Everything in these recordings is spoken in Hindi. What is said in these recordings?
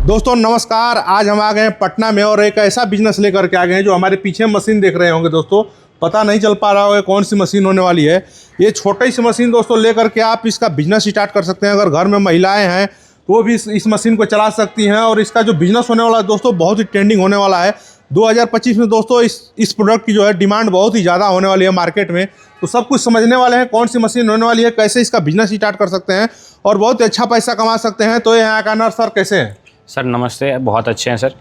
दोस्तों नमस्कार। आज हम आ गए हैं पटना में और एक ऐसा बिजनेस लेकर के आ गए हैं जो हमारे पीछे मशीन देख रहे होंगे दोस्तों। पता नहीं चल पा रहा होगा कौन सी मशीन होने वाली है। ये छोटी सी मशीन दोस्तों लेकर के आप इसका बिजनेस स्टार्ट कर सकते हैं। अगर घर में महिलाएं हैं तो वो भी इस मशीन को चला सकती हैं और इसका जो बिजनेस होने वाला है दोस्तों बहुत ही ट्रेंडिंग होने वाला है। 2025 में दोस्तों इस प्रोडक्ट की जो है डिमांड बहुत ही ज़्यादा होने वाली है मार्केट में। तो सब कुछ समझने वाले हैं कौन सी मशीन होने वाली है, कैसे इसका बिजनेस स्टार्ट कर सकते हैं और बहुत ही अच्छा पैसा कमा सकते हैं। तो यहाँ का नर सर कैसे हैं? सर नमस्ते, बहुत अच्छे हैं सर।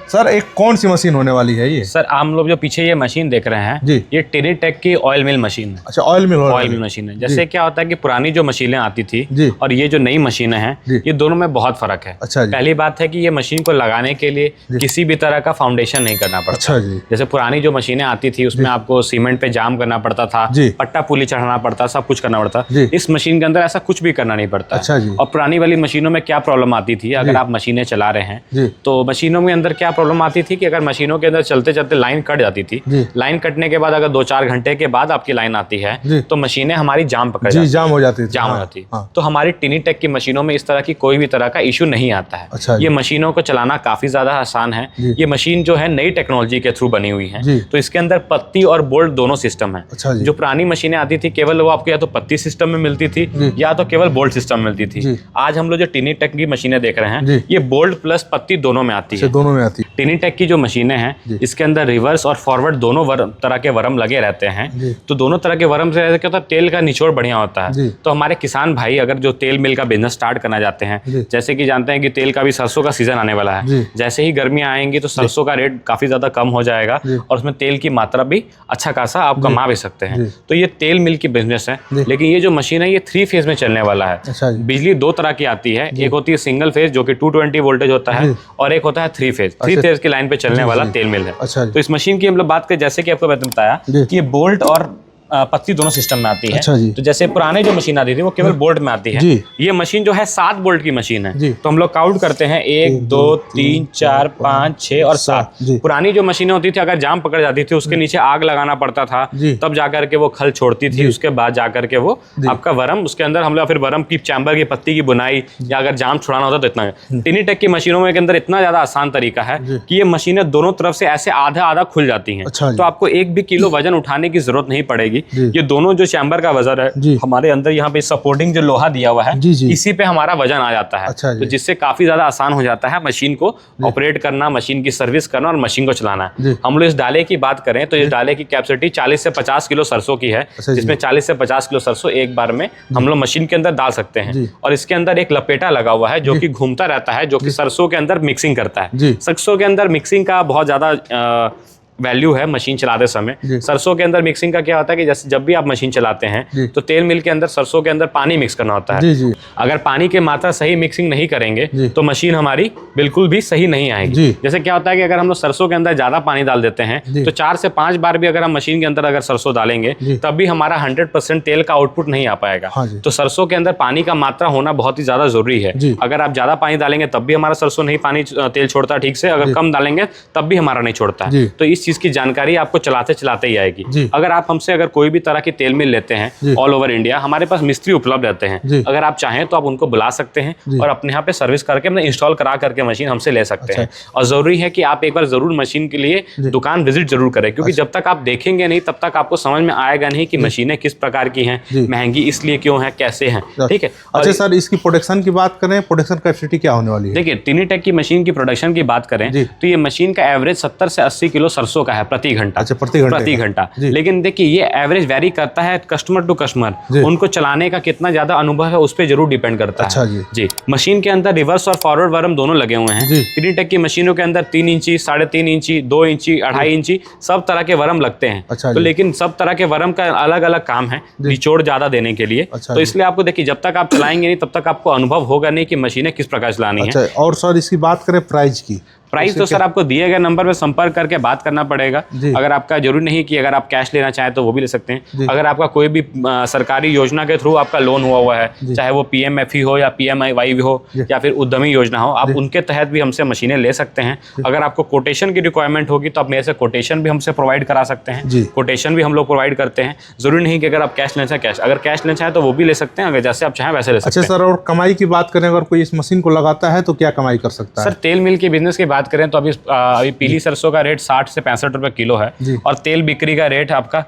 सर एक कौन सी मशीन होने वाली है ये? सर हम लोग जो पीछे ये मशीन देख रहे हैं जी, ये टिनीटेक की ऑयल मिल मशीन है। अच्छा, ऑयल मिल मशीन है। जैसे क्या होता है कि पुरानी जो मशीनें आती थी जी, और ये जो नई मशीनें हैं ये दोनों में बहुत फर्क है। अच्छा जी। पहली बात है कि ये मशीन को लगाने के लिए किसी भी तरह का फाउंडेशन नहीं करना पड़ता। अच्छा जी। जैसे पुरानी जो मशीनें आती थी उसमें आपको सीमेंट पे जाम करना पड़ता था, पट्टा पुली चढ़ाना पड़ता, सब कुछ करना पड़ता। इस मशीन के अंदर ऐसा कुछ भी करना नहीं पड़ता। अच्छा जी। और पुरानी वाली मशीनों में क्या प्रॉब्लम आती थी, अगर आप मशीनें चला रहे हैं तो मशीनों के अंदर क्या प्रॉब्लम आती थी कि अगर मशीनों के अंदर चलते चलते लाइन कट जाती थी, लाइन कटने के बाद अगर 2-4 घंटे के बाद आपकी लाइन आती है तो मशीनें हमारी जाम पकड़ जाती, जाम हो जाती थी। तो हमारी टिनीटेक की मशीनों में इस तरह की कोई भी तरह का इशू नहीं आता है। अच्छा, ये मशीनों को चलाना काफी ज्यादा आसान है। ये मशीन जो है नई टेक्नोलॉजी के थ्रू बनी हुई है, तो इसके अंदर पत्ती और बोल्ट दोनों सिस्टम है। अच्छा, जो पुरानी मशीनें आती थी केवल वो आपको या तो पत्ती सिस्टम में मिलती थी या तो केवल बोल्ट सिस्टम में मिलती थी। आज हम लोग जो टिनीटेक की मशीनें देख रहे हैं ये बोल्ट प्लस पत्ती दोनों में आती है। दोनों में आती है। टिनीटेक की जो मशीनें हैं इसके अंदर रिवर्स और फॉरवर्ड दोनों तरह के वरम लगे रहते हैं। तो दोनों तरह के वरम से क्या होता है, तेल का निचोड़ बढ़िया होता है। तो हमारे किसान भाई अगर जो तेल मिल का बिजनेस स्टार्ट करना चाहते हैं, जैसे कि जानते हैं कि तेल का भी सरसों का सीजन आने वाला है, जैसे ही गर्मियां आएंगी तो सरसों का रेट काफी ज्यादा कम हो जाएगा और उसमें तेल की मात्रा भी अच्छा खासा आप कमा भी सकते हैं। तो ये तेल मिल की बिजनेस है। लेकिन ये जो मशीन है ये 3 फेज में चलने वाला है। बिजली 2 तरह की आती है, एक होती है सिंगल फेज जो कि 220 वोल्टेज होता है और एक होता है 3 फेज। 3 फेज की लाइन पे चलने वाला तेल मिल है। तो इस मशीन की हम लोग बात करें, जैसे कि आपको मैंने बताया कि ये बोल्ट और पत्ती दोनों सिस्टम में आती है। अच्छा जी। तो जैसे पुराने जो मशीन आती थी वो केवल बोल्ट में आती है। ये मशीन जो है 7 बोल्ट की मशीन है। तो हम लोग काउंट करते हैं 1 2 3 4 5 6 और 7। पुरानी जो मशीनें होती थी अगर जाम पकड़ जाती थी उसके नीचे आग लगाना पड़ता था, तब जाकर के वो खल छोड़ती थी। उसके बाद जाकर के वो आपका वरम उसके अंदर हम लोग फिर वरम की चैम्बर की पत्ती की बुनाई या अगर जाम छुड़ाना होता तो इतना। टिनीटेक की मशीनों में के अंदर इतना ज्यादा आसान तरीका है कि ये मशीनें दोनों तरफ से ऐसे आधा आधा खुल जाती हैं। तो आपको 1 भी किलो वजन उठाने की जरूरत नहीं पड़ेगी। ये दोनों जो चैम्बर का वजन है हमारे अंदर यहाँ पे सपोर्टिंग जो लोहा दिया हुआ है इसी पे हमारा वजन आ जाता है। अच्छा, तो जिससे काफी ज्यादा आसान हो जाता है मशीन को ऑपरेट करना, मशीन की सर्विस करना और मशीन को चलाना। हम लोग इस डाले की बात करें तो इस डाले की कैपेसिटी 40 से 50 किलो सरसों की है, जिसमें 40 से 50 किलो सरसों एक बार में हम लोग मशीन के अंदर डाल सकते हैं। और इसके अंदर एक लपेटा लगा हुआ है जो कि घूमता रहता है, जो कि सरसों के अंदर मिक्सिंग करता है। सरसों के अंदर मिक्सिंग का बहुत ज्यादा वैल्यू है मशीन चलाते समय। सरसों के अंदर मिक्सिंग का क्या होता है कि जैसे जब भी आप मशीन चलाते हैं तो तेल मिल के अंदर सरसों के अंदर पानी मिक्स करना होता है। अगर पानी की मात्रा सही मिक्सिंग नहीं करेंगे तो मशीन हमारी बिल्कुल भी सही नहीं आएगी। जैसे क्या होता है कि अगर हम लोग सरसों के अंदर ज्यादा पानी डाल देते हैं तो 4 से 5 बार भी अगर हम मशीन के अंदर अगर सरसों डालेंगे तब भी हमारा 100% तेल का आउटपुट नहीं आ पाएगा। तो सरसों के अंदर पानी का मात्रा होना बहुत ही ज्यादा जरूरी है। अगर आप ज्यादा पानी डालेंगे तब भी हमारा सरसों नहीं पानी तेल छोड़ता ठीक से, अगर कम डालेंगे तब भी हमारा नहीं छोड़ता। तो इस चीज की जानकारी आपको चलाते चलाते ही आएगी। अगर आप हमसे अगर कोई भी तरह की तेल मिल लेते हैं ऑल ओवर इंडिया, हमारे पास मिस्त्री उपलब्ध रहते हैं। अगर आप चाहें तो आप उनको बुला सकते हैं और अपने यहाँ पे सर्विस करके मतलब इंस्टॉल करा करके मशीन हमसे ले सकते हैं। और जरूरी है कि आप एक बार जरूर मशीन के लिए दुकान विजिट जरूर करें, क्योंकि जब तक आप देखेंगे नहीं तब तक आपको समझ में आएगा नहीं कि मशीनें किस प्रकार की हैं, महंगी इसलिए क्यों है, कैसे हैं। ठीक है। अच्छा सर, इसकी प्रोडक्शन की बात करें, प्रोडक्शन कैपेसिटी क्या होने वाली है? देखिए टिनीटेक की मशीन की प्रोडक्शन की बात करें तो ये मशीन का एवरेज 70 से 80 किलो सरसों का है प्रति घंटा। अच्छा, प्रति घंटा। लेकिन देखिए ये एवरेज वेरी करता है कस्टमर टू कस्टमर, उनको चलाने का कितना ज्यादा अनुभव है उस पर जरूर डिपेंड करता है। अच्छा जी। मशीन के अंदर रिवर्स और फॉरवर्ड वरम दोनों लगे हुए हैं। टिनीटेक की मशीनों के अंदर 3 इंची, 3.5 इंची, 2 इंची, 2.5 इंची सब तरह के वरम लगते हैं। तो लेकिन सब तरह के वरम का अलग अलग काम है निचोड़ ज्यादा देने के लिए। तो इसलिए आपको देखिए जब तक आप चलाएंगे नहीं तब तक आपको अनुभव होगा नहीं कि मशीनें किस प्रकार चलानी है। और सर इसकी बात करें प्राइस की, प्राइस तो सर आपको दिए गए नंबर पे संपर्क करके बात करना पड़ेगा। अगर आपका जरूरी नहीं कि अगर आप कैश लेना चाहें तो वो भी ले सकते हैं। अगर आपका कोई भी सरकारी योजना के थ्रू आपका लोन हुआ है, चाहे वो PMFE हो या PMIY हो या फिर उद्यमी योजना हो, आप उनके तहत भी हमसे मशीनें ले सकते हैं। अगर आपको कोटेशन की रिक्वायरमेंट होगी तो आप मेरे से कोटेशन भी हमसे प्रोवाइड करा सकते हैं। कोटेशन भी हम लोग प्रोवाइड करते हैं। जरूरी नहीं कि अगर आप कैश लेना चाहें कैश, अगर कैश लेना चाहें तो वो भी ले सकते हैं, अगर जैसे आप चाहें वैसे ले सकते हैं। अच्छा सर, और कमाई की बात करें, अगर कोई इस मशीन को लगाता है तो क्या कमाई कर सकता है? सर तेल मिल के बिजनेस की बात करें तो अभी पीली सरसों का रेट 60 से 65 रुपए किलो है और तेल बिक्री का रेट आपका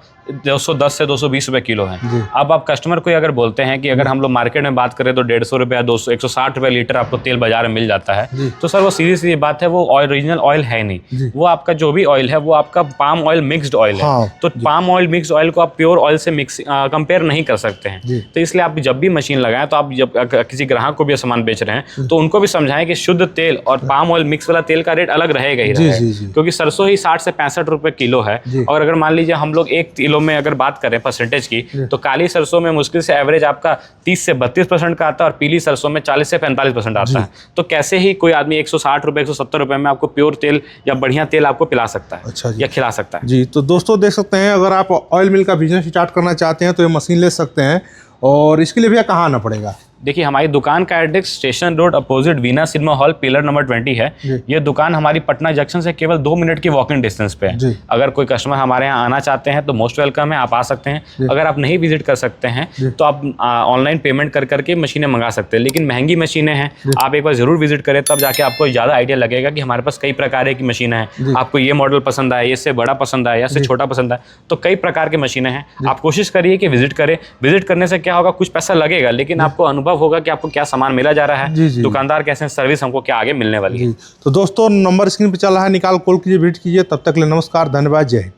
210 से 220 रुपए किलो है। अब आप कस्टमर को अगर बोलते हैं कि अगर हम लोग मार्केट में बात करें तो 150 रुपया 200 160 रुपए लीटर आपको तेल बाजार में मिल जाता है, तो सर वो सीधी सीधी बात है, वो ओरिजिनल ऑयल है नहीं। वो आपका जो भी ऑयल है वो आपका पाम ऑयल मिक्स्ड ऑयल है। तो पाम ऑयल मिक्स्ड ऑयल को आप प्योर ऑयल से कंपेयर नहीं कर सकते हैं। तो इसलिए आप जब भी मशीन लगाएं तो आप जब किसी ग्राहक को भी सामान बेच रहे हैं तो उनको भी समझाएं कि शुद्ध तेल और पाम ऑयल मिक्स वाला तेल का रेट अलग रहेगा ही रहेगा, क्योंकि सरसों ही 60 से 65 रुपए किलो है। और अगर मान लीजिए हम लोग 1 किलो में अगर बात करें परसेंटेज की, तो काली सरसों में मुश्किल से एवरेज आपका 30 से 32% का आता है और पीली सरसों में 40 से 45% आता है। तो कैसे ही कोई आदमी 160 रुपए 170 रुपए में आपको प्योर तेल या बढ़िया तेल आपको पिला सकता है। अच्छा या खिला सकता है। जी, तो दोस्तों देख सकते हैं, अगर आप ऑयल मिल का बिजनेस स्टार्ट करना चाहते हैं तो ये मशीन ले सकते हैं। और इसके लिए भैया कहाँ आना पड़ेगा? देखिए, हमारी दुकान का address station road opposite Veena cinema hall pillar number 20 है। ये दुकान हमारी पटना जंक्शन से केवल 2 मिनट की वॉकिंग डिस्टेंस पे है। अगर कोई कस्टमर हमारे यहाँ आना चाहते हैं तो मोस्ट वेलकम है, आप आ सकते हैं। अगर आप नहीं विजिट कर सकते हैं तो आप ऑनलाइन पेमेंट कर करके मशीनें मंगा सकते हैं, लेकिन महंगी मशीनें हैं। आप एक बार जरूर विजिट करें, तब जाके आपको ज़्यादा आइडिया लगेगा कि हमारे पास कई प्रकार की मशीनें हैं। आपको ये मॉडल पसंद आए, इससे बड़ा पसंद आए या इससे छोटा पसंद आए, तो कई प्रकार की मशीनें हैं। आप कोशिश करिए कि विजिट करें। विजिट करने से क्या होगा, कुछ पैसा लगेगा लेकिन आपको अनुभव होगा कि आपको क्या सामान मिला जा रहा है, दुकानदार कैसे सर्विस हमको क्या आगे मिलने वाली है। तो दोस्तों नंबर स्क्रीन पे चल रहा है, निकाल कॉल कीजिए, विजिट कीजिए। तब तक के लिए नमस्कार, धन्यवाद, जय हिंद।